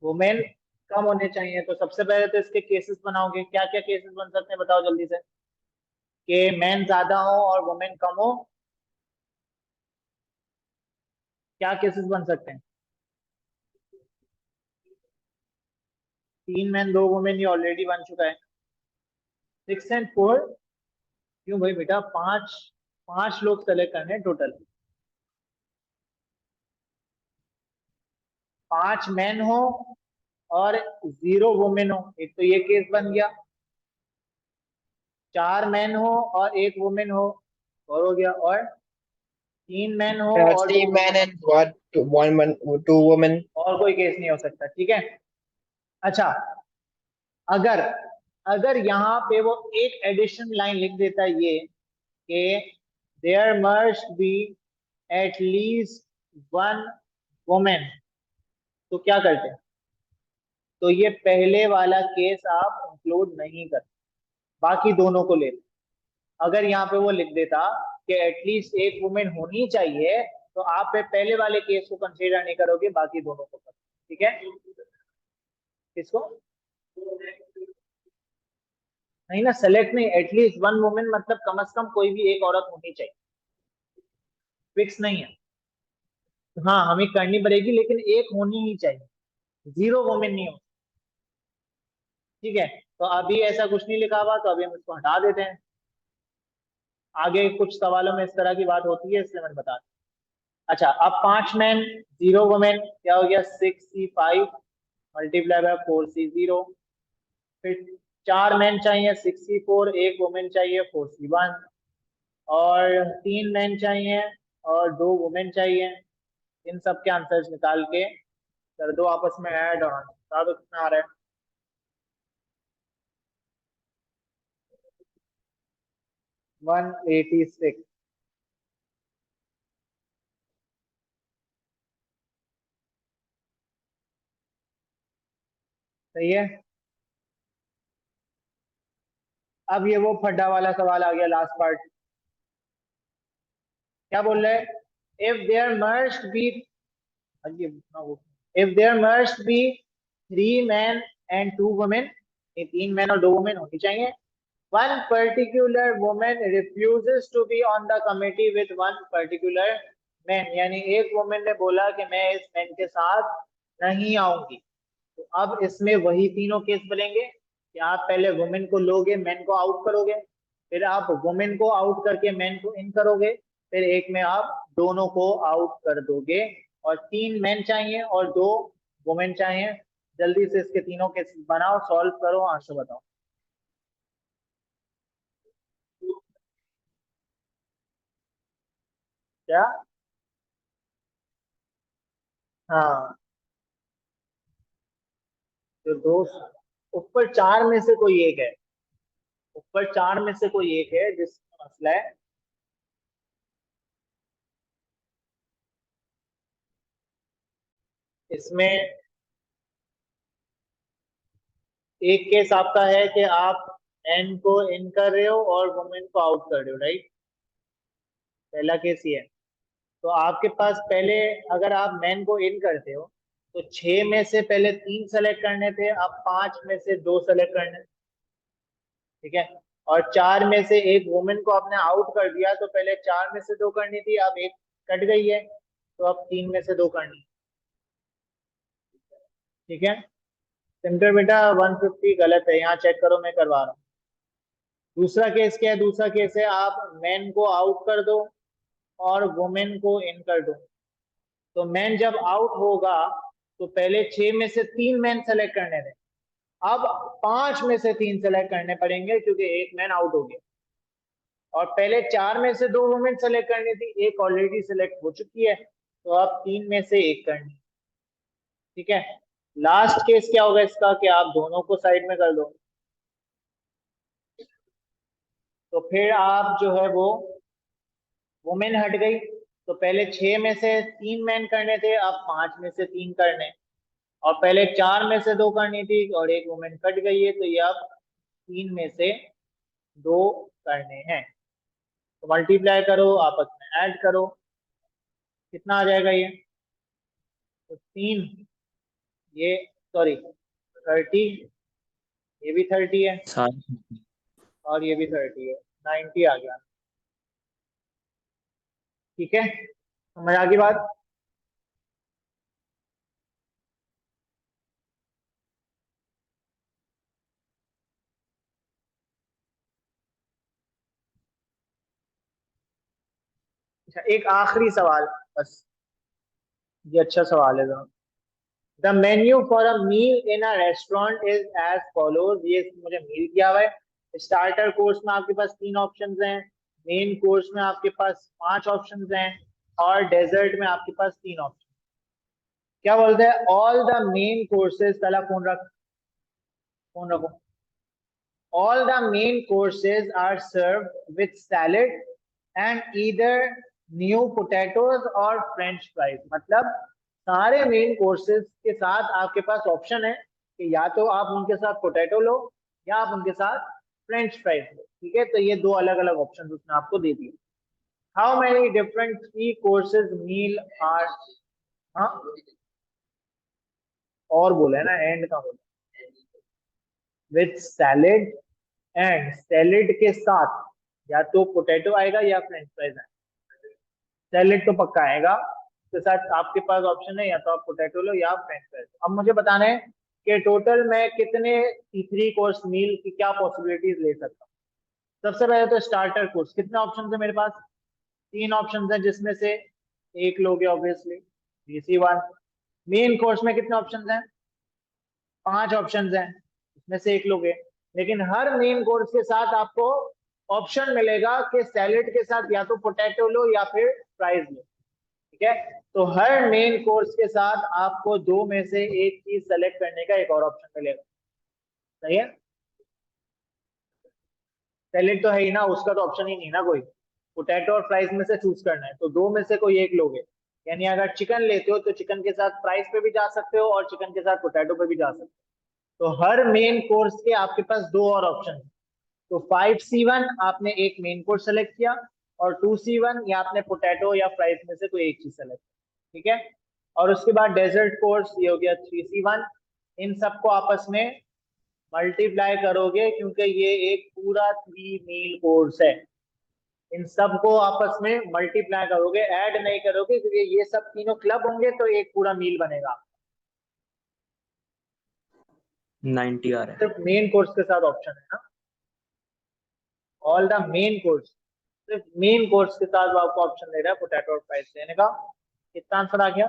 Women कम होने चाहिए। तो सबसे पहले तो इसके केसेस बनाओगे, क्या क्या केसेस बन सकते हैं बताओ जल्दी से, कि मैन ज्यादा हो और वुमेन कम हो, क्या केसेस बन सकते हैं? 3 मैन 2 वुमेन ये ऑलरेडी बन चुका है। 6 and 4, क्यों भाई बेटा, पांच, 5 लोग सेलेक्ट करने हैं टोटल। 5 मैन हो और 0 वुमेन हो, एक तो ये केस बन गया। 4 मैन हो और 1 वुमेन हो गया। और 3 मैन हो और दो 3 men वुमेन हो, and one man, 2 women. और कोई केस नहीं हो सकता, ठीक है। अच्छा, अगर अगर यहाँ पे वो एक एडिशन लाइन लिख देता है ये, कि there must be at least 1 women, तो क्या करते हैं? तो ये पहले वाला केस आप इंक्लूड नहीं करते, बाकी दोनों को लेते। अगर यहाँ पे वो लिख देता कि एटलीस्ट 1 वुमेन होनी चाहिए, तो आप पहले वाले केस को कंसीडर नहीं करोगे, बाकी दोनों को करोगे, ठीक है। किसको? नहीं ना, सेलेक्ट नहीं, एटलीस्ट 1 वुमेन मतलब कम से कम कोई भी एक औरत होनी चाहिए, फिक्स नहीं है। हाँ, हमें करनी पड़ेगी लेकिन एक होनी ही चाहिए, 0 वुमेन नहीं हो, ठीक है। तो अभी ऐसा कुछ नहीं लिखा हुआ, तो अभी हम इसको हटा देते हैं। आगे कुछ सवालों में इस तरह की बात होती है, इसलिए मैंने बता दिया। अच्छा, अब 5 मैन 0 वुमेन क्या हो गया, 6C5 मल्टीप्लाई बाय 4C0। फिर 4 मैन चाहिए 6C4, 1 वुमेन चाहिए 4C1। और 3 मैन चाहिए और 2 वुमेन चाहिए। इन सब के आंसर्स निकाल के कर दो आपस में ऐड, और बता दो कितना आ रहा है। 186। सही है। अब ये वो फड्डा वाला सवाल आ गया, लास्ट पार्ट। क्या बोल रहे हैं? If there must be, if there must be 3 man and 2 women, ये 3 मैन और 2 वुमेन होनी चाहिए। One particular woman refuses to be on the committee with one particular man, यानी एक वुमेन ने बोला कि मैं इस मैन के साथ नहीं आऊंगी। तो अब इसमें वही तीनों केस बनेंगे कि आप पहले वुमेन को लोगे, मैन को आउट करोगे, फिर आप वुमेन को आउट करके मैन को इन करोगे, फिर एक में आप दोनों को आउट कर दोगे। और 3 मैन चाहिए और 2 वुमेन चाहिए। जल्दी से इसके तीनों केस बनाओ, सॉल्व करो, आंसर बताओ। क्या? हाँ, तो दो, ऊपर 4 में से कोई एक है, ऊपर 4 में से कोई एक है जिसका मसला है। इसमें एक केस आपका है कि आप मैन को इन कर रहे हो और वुमेन को आउट कर रहे हो, राइट? पहला केस ये है। तो आपके पास पहले, अगर आप मैन को इन करते हो, तो 6 में से पहले 3 सेलेक्ट करने थे, अब 5 में से 2 सेलेक्ट करने, ठीक है। और 4 में से 1 वुमेन को आपने आउट कर दिया, तो पहले 4 में से 2 करनी थी, अब एक कट गई है, तो अब 3 में से 2 करनी, ठीक है। सिंपल बेटा, 150 गलत है, यहाँ चेक करो, मैं करवा रहा हूँ। दूसरा केस क्या है? दूसरा केस है आप मैन को आउट कर दो और वुमेन को इन कर दो। तो मैन जब आउट होगा, तो पहले 6 में से 3 मैन सेलेक्ट करने थे, अब 5 में से 3 सेलेक्ट करने पड़ेंगे क्योंकि एक मैन आउट हो गया। और पहले 4 में से 2 वुमेन सेलेक्ट करनी थी, एक ऑलरेडी सेलेक्ट हो चुकी है, तो अब 3 में से 1 करनी, ठीक है। लास्ट केस क्या होगा इसका, कि आप दोनों को साइड में कर दो। तो फिर आप जो है वो, वुमेन हट गई, तो पहले 6 में से 3 मैन करने थे, अब 5 में से 3 करने। और पहले 4 में से 2 करनी थी और एक वुमेन कट गई है, तो ये अब 3 में से 2 करने हैं। तो मल्टीप्लाई करो, आपस में ऐड करो, कितना आ जाएगा ये? तो 3, ये सॉरी 30, ये भी 30 है सारे और ये भी 30 है, 90 आ गया। ठीक है, समझ आ गई बात। अच्छा, एक आखिरी सवाल बस, ये अच्छा सवाल है। The menu for a meal in a restaurant is as follows, ये मुझे मील किया हुआ है। स्टार्टर कोर्स में आपके पास 3 ऑप्शंस हैं, मेन कोर्स में आपके पास 5 ऑप्शंस हैं और डेजर्ट में आपके पास 3 ऑप्शन। क्या बोलते हैं, ऑल द मेन कोर्सेज, पहला फोन रखो। All the main courses are served with salad and either new potatoes or French fries। मतलब सारे मेन कोर्सेज के साथ आपके पास ऑप्शन है कि या तो आप उनके साथ पोटैटो लो या आप उनके साथ फ्रेंच फ्राइज लो। ठीक है, तो ये दो अलग अलग ऑप्शन उसने आपको दे दिए। How many different 3 courses meal are, हाँ और बोला है ना, एंड का बोला, विथ सैलेड एंड सैलेड के साथ या तो पोटैटो आएगा या फ्रेंच फ्राइज आएगा। सैलेड तो पक्का आएगा, उसके साथ आपके पास ऑप्शन है या तो आप पोटैटो लो या फ्रेंच फ्राइज। अब मुझे बताना है कि टोटल मैं कितने 3 कोर्स मील की क्या पॉसिबिलिटीज ले सकता हूँ। सबसे पहले तो स्टार्टर कोर्स, कितने ऑप्शन है मेरे पास, 3 ऑप्शन है जिसमें से एक लोगे ऑब्वियसली, इसी वन। मेन कोर्स में कितने ऑप्शन हैं, 5 ऑप्शन हैं, इसमें से एक लोगे। लेकिन हर मेन कोर्स के साथ आपको ऑप्शन मिलेगा कि सैलेड के साथ या तो पोटैटो लो या फिर फ्राइज लो। ठीक है, तो हर मेन कोर्स के साथ आपको 2 में से एक चीज सेलेक्ट करने का एक और ऑप्शन मिलेगा। सही है, सैलेड तो है ही ना, उसका तो ऑप्शन ही नहीं ना कोई, पोटैटो और फ्राइज में से चूज करना है, तो 2 में से कोई एक लोगे। यानी अगर चिकन लेते हो तो चिकन के साथ फ्राइज पे भी जा सकते हो और चिकन के साथ पोटैटो पे भी जा सकते हो। तो हर मेन कोर्स के आपके पास 2 और ऑप्शन है। तो 5C1 आपने एक मेन कोर्स सेलेक्ट किया और 2C1 या आपने पोटैटो या फ्राइज में से कोई एक चीज सेलेक्ट। ठीक है, और उसके बाद डेजर्ट कोर्स ये हो गया 3C1। इन सबको आपस में मल्टीप्लाई करोगे क्योंकि ये एक पूरा 3 मील कोर्स है। इन सबको आपस में मल्टीप्लाई करोगे, ऐड नहीं करोगे, क्योंकि ये सब तीनों क्लब होंगे तो एक पूरा मील बनेगा। 90 आ रहा है। सिर्फ मेन कोर्स के साथ ऑप्शन है ना, ऑल द मेन कोर्स, सिर्फ मेन कोर्स के साथ वो आपको ऑप्शन दे रहा है पोटैटो और फ्राइज लेने का। कितना आंसर आ गया,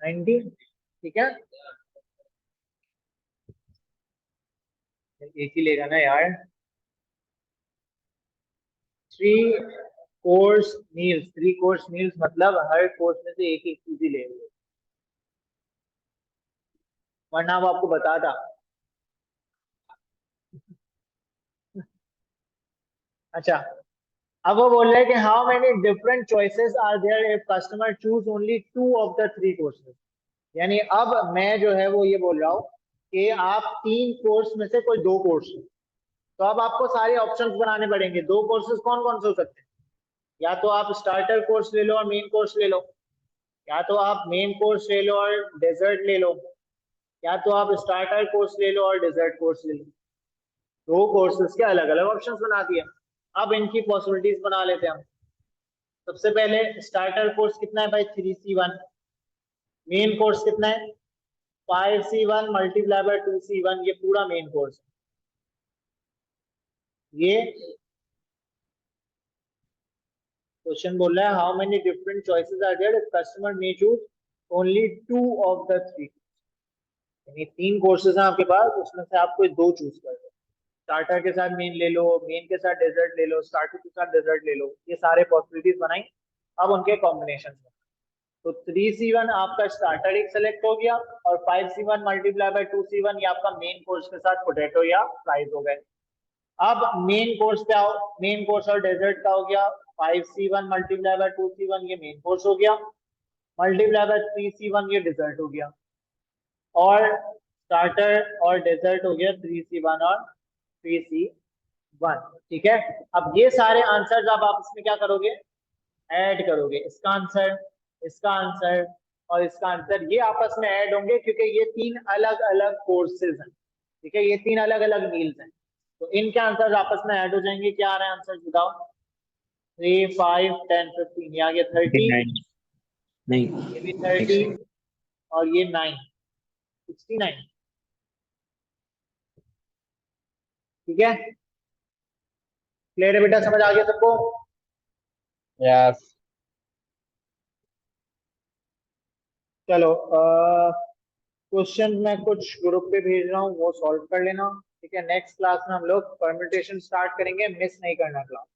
90। ठीक है, एक ही लेगा ना यार। 3 कोर्स मील्स मतलब हर कोर्स में से एक एक चीज ही ले, वरना वो आपको बता था। अच्छा, अब वो बोल रहे हैं कि how many different choices are there if customer choose only 2 of the 3 courses. यानी अब मैं जो है वो ये बोल रहा हूँ कि आप 3 कोर्स में से कोई 2 कोर्स, तो अब आपको सारे ऑप्शंस बनाने पड़ेंगे। 2 कोर्सेज कौन कौन से हो सकते हैं, या तो आप स्टार्टर कोर्स ले लो और मेन कोर्स ले लो, या तो आप मेन कोर्स ले लो और डेजर्ट ले लो, या तो आप स्टार्टर कोर्स ले लो और डेजर्ट कोर्स ले लो। 2 कोर्सेज के अलग अलग ऑप्शंस बना दिए। अब इनकी पॉसिबिलिटीज बना लेते हैं हम। सबसे पहले स्टार्टर कोर्स कितना है भाई, 3C1। मेन कोर्स कितना है, 5C1 मल्टीप्लाई बाय 2C1, ये पूरा मेन कोर्स है। ये क्वेश्चन बोल रहा है how many different choices are there if customer may choose only 2 of the 3। यानी 3 कोर्सेज हैं आपके पास, उसमें से आप कोई 2 चूज कर लो। स्टार्टर के साथ मेन ले लो, मेन के साथ डेजर्ट ले लो, स्टार्टर के साथ डेजर्ट ले लो, ये सारे पॉसिबिलिटीज बनाई। अब उनके कॉम्बिनेशन, तो 3C1 आपका स्टार्टर एक सेलेक्ट हो गया और 5C1 मल्टीप्लाई बाय 2C1 ये आपका मेन कोर्स के साथ पोटैटो या फ्राइज हो गए। अब मेन कोर्स पे आओ, मेन कोर्स और डेजर्ट का हो गया, 5C1 मल्टीप्लाई बाय 2C1 ये मेन कोर्स हो गया, मल्टीप्लाई बाय 3C1 ये डेजर्ट हो गया, और स्टार्टर और डेजर्ट हो गया 3C1 और 3C1। ठीक है, अब ये सारे आंसर्स आप आपस में क्या करोगे, ऐड करोगे। इसका आंसर, इसका आंसर, और इसका आंसर, ये आपस में ऐड होंगे क्योंकि ये 3 अलग अलग कोर्सेज हैं, ठीक है, ये 3 अलग अलग मील्स हैं, तो इनके आंसर आपस में ऐड हो जाएंगे। क्या आ रहा है आंसर बताओ? 3, 5, 10, 15, ये आ गया 30, 9 नहीं ये भी 30 और ये 9, 69, ठीक है। क्लियर है बेटा, समझ आ गया सबको? Yes. चलो क्वेश्चन मैं कुछ ग्रुप पे भेज रहा हूँ, वो सॉल्व कर लेना, ठीक है। नेक्स्ट क्लास में हम लोग परम्यूटेशन स्टार्ट करेंगे, मिस नहीं करना क्लास।